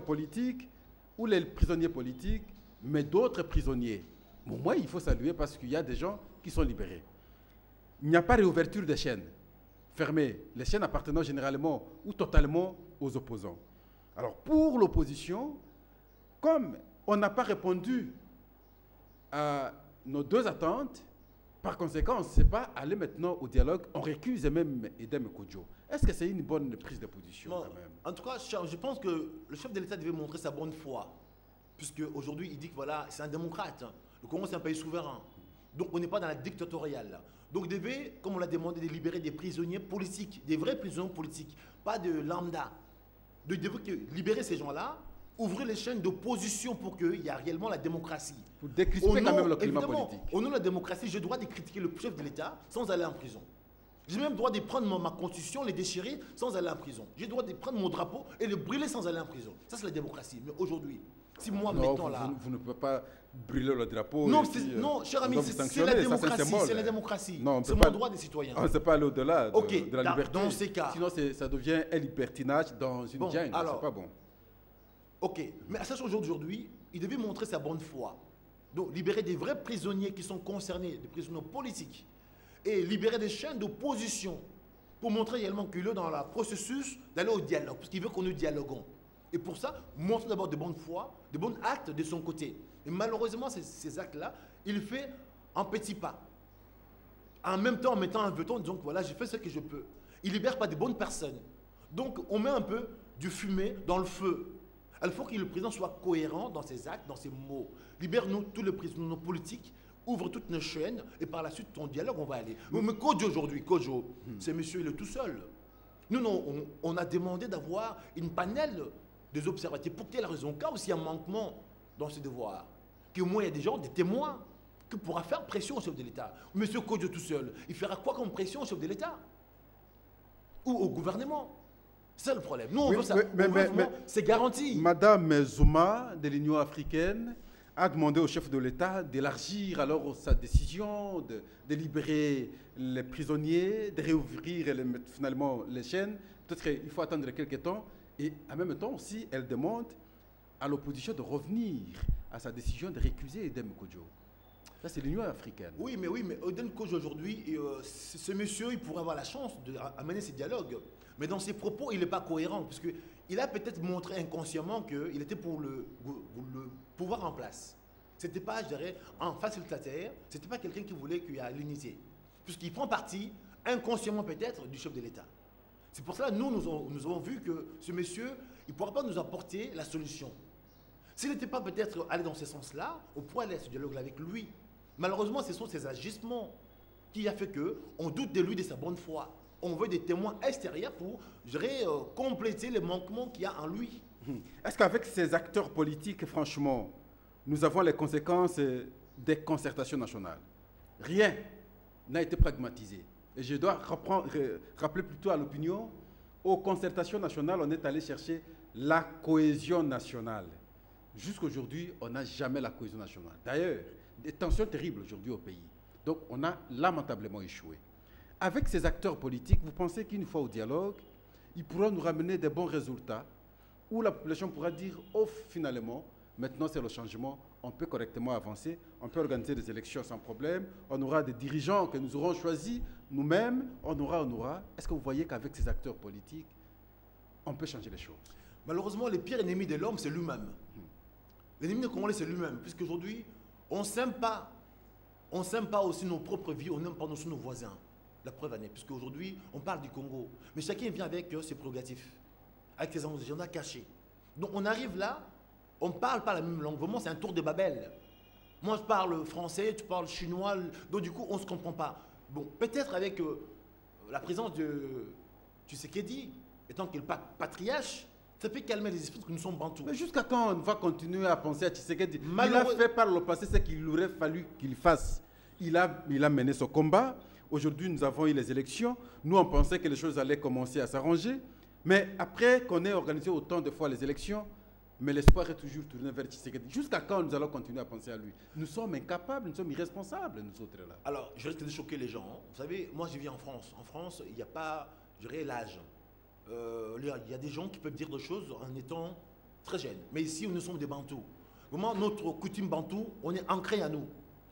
politiques ou les prisonniers politiques, mais d'autres prisonniers. Bon, moi, il faut saluer parce qu'il y a des gens qui sont libérés. Il n'y a pas réouverture des chaînes fermées, les chaînes appartenant généralement ou totalement aux opposants. Alors, pour l'opposition, comme on n'a pas répondu à nos deux attentes, par conséquent, on ne sait pas aller maintenant au dialogue. On récuse même Edem Kodjo. Est-ce que c'est une bonne prise de position bon, quand même? En tout cas, je pense que le chef de l'État devait montrer sa bonne foi. Puisque aujourd'hui, il dit que voilà, c'est un démocrate. Le Congo, c'est un pays souverain. Donc, on n'est pas dans la dictatoriale. Donc, il devait, comme on l'a demandé, de libérer des prisonniers politiques, des vrais prisonniers politiques, pas de lambda. Donc, il devait libérer ces gens-là, ouvrir les chaînes d'opposition pour qu'il y ait réellement la démocratie. Pour décrisper quand même le climat politique. Au nom de la démocratie, j'ai le droit de critiquer le chef de l'État sans aller en prison. J'ai même le droit de prendre ma constitution, les déchirer sans aller en prison. J'ai le droit de prendre mon drapeau et le brûler sans aller en prison. Ça, c'est la démocratie. Mais aujourd'hui, si moi, mettons là... Vous ne pouvez pas brûler le drapeau. Non, non, cher ami, c'est la démocratie. C'est la démocratie. C'est mon droit des citoyens. On ne sait pas aller au-delà de la liberté. Dans ces cas... Sinon, ça devient un libertinage dans une jungle. C'est pas bon. Ok, mais à ce aujourd'hui, il devait montrer sa bonne foi. Donc, libérer des vrais prisonniers qui sont concernés, des prisonniers politiques, et libérer des chaînes d'opposition pour montrer réellement qu'il est dans le processus d'aller au dialogue, parce qu'il veut que nous dialoguons. Et pour ça, montrer d'abord de bonne foi, de bons actes de son côté. Et malheureusement, ces actes-là, il fait en petits pas. En même temps, en mettant un veto, en disant que voilà, j'ai fait ce que je peux. Il ne libère pas de bonnes personnes. Donc, on met un peu du fumet dans le feu. Il faut que le président soit cohérent dans ses actes, dans ses mots. Libère-nous tous les prisonniers politiques, ouvre toutes nos chaînes, et par la suite, ton dialogue, on va aller. Mais Kodjo aujourd'hui, Kodjo, c'est monsieur, il est tout seul. Nous, on a demandé d'avoir une panel des observateurs pour quelle raison, car aussi un manquement dans ce devoir. Qu'au moins, il y a des gens, des témoins, qui pourra faire pression au chef de l'État. Monsieur Kodjo tout seul, il fera quoi comme pression au chef de l'État? Ou au gouvernement? C'est le problème. Nous, on veut ça. C'est garanti. Madame Zuma de l'Union africaine a demandé au chef de l'État d'élargir alors sa décision de libérer les prisonniers, de réouvrir finalement les chaînes. Peut-être qu'il faut attendre quelques temps. Et en même temps aussi, elle demande à l'opposition de revenir à sa décision de récuser Edem Kodjo. Ça, c'est l'Union africaine. Oui, mais Edem Kodjo aujourd'hui, ce monsieur, il pourrait avoir la chance d'amener ces dialogues. Mais dans ses propos, il n'est pas cohérent, parce qu'il a peut-être montré inconsciemment qu'il était pour le pouvoir en place. Ce n'était pas, je dirais, un facilitateur, ce n'était pas quelqu'un qui voulait qu'il y ait l'unité. Puisqu'il prend parti, inconsciemment peut-être, du chef de l'État. C'est pour cela que nous avons vu que ce monsieur, il ne pourra pas nous apporter la solution. S'il n'était pas peut-être allé dans ce sens-là, on pourrait aller à ce dialogue avec lui. Malheureusement, ce sont ses agissements qui a fait qu'on doute de lui, de sa bonne foi. On veut des témoins extérieurs pour, je dirais, compléter les manquements qu'il y a en lui. Est-ce qu'avec ces acteurs politiques, franchement, nous avons les conséquences des concertations nationales? Rien n'a été pragmatisé. Et je dois rappeler plutôt à l'opinion, aux concertations nationales, on est allé chercher la cohésion nationale. Jusqu'aujourd'hui, on n'a jamais la cohésion nationale. D'ailleurs, des tensions terribles aujourd'hui au pays. Donc, on a lamentablement échoué. Avec ces acteurs politiques, vous pensez qu'une fois au dialogue, ils pourront nous ramener des bons résultats, où la population pourra dire, oh, finalement, maintenant c'est le changement, on peut correctement avancer, on peut organiser des élections sans problème, on aura des dirigeants que nous aurons choisis nous-mêmes, on aura. Est-ce que vous voyez qu'avec ces acteurs politiques, on peut changer les choses? Malheureusement, le pire ennemi de l'homme, c'est lui-même. L'ennemi des Congolais, c'est lui-même, puisqu'aujourd'hui, on ne s'aime pas. On ne s'aime pas aussi nos propres vies, on n'aime pas aussi nos voisins. La preuve en est, puisqu'aujourd'hui, on parle du Congo. Mais chacun vient avec ses prérogatives, avec ses agendas cachés. Donc on arrive là, on ne parle pas la même langue. Vraiment, c'est un tour de Babel. Moi, je parle français, tu parles chinois, donc du coup, on ne se comprend pas. Bon, peut-être avec la présence de Tshisekedi, étant qu'il est patriarche, ça peut calmer les esprits que nous sommes bantous. Mais jusqu'à quand on va continuer à penser à Tshisekedi? Il a fait par le passé ce qu'il aurait fallu qu'il fasse. Il a mené ce combat. Aujourd'hui, nous avons eu les élections. Nous, on pensait que les choses allaient commencer à s'arranger. Mais après qu'on ait organisé autant de fois les élections, mais l'espoir est toujours tourné vers Tshisekedi. Jusqu'à quand nous allons continuer à penser à lui? Nous sommes incapables, nous sommes irresponsables, nous autres là. Alors, je risque de choquer les gens. Vous savez, moi, je vis en France. En France, il n'y a pas, je dirais, l'âge. Il y a des gens qui peuvent dire des choses en étant très jeune. Mais ici, nous sommes des Bantous. Vraiment, notre coutume Bantou, on est ancré à nous.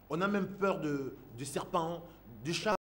On a même peur du serpent, du chat.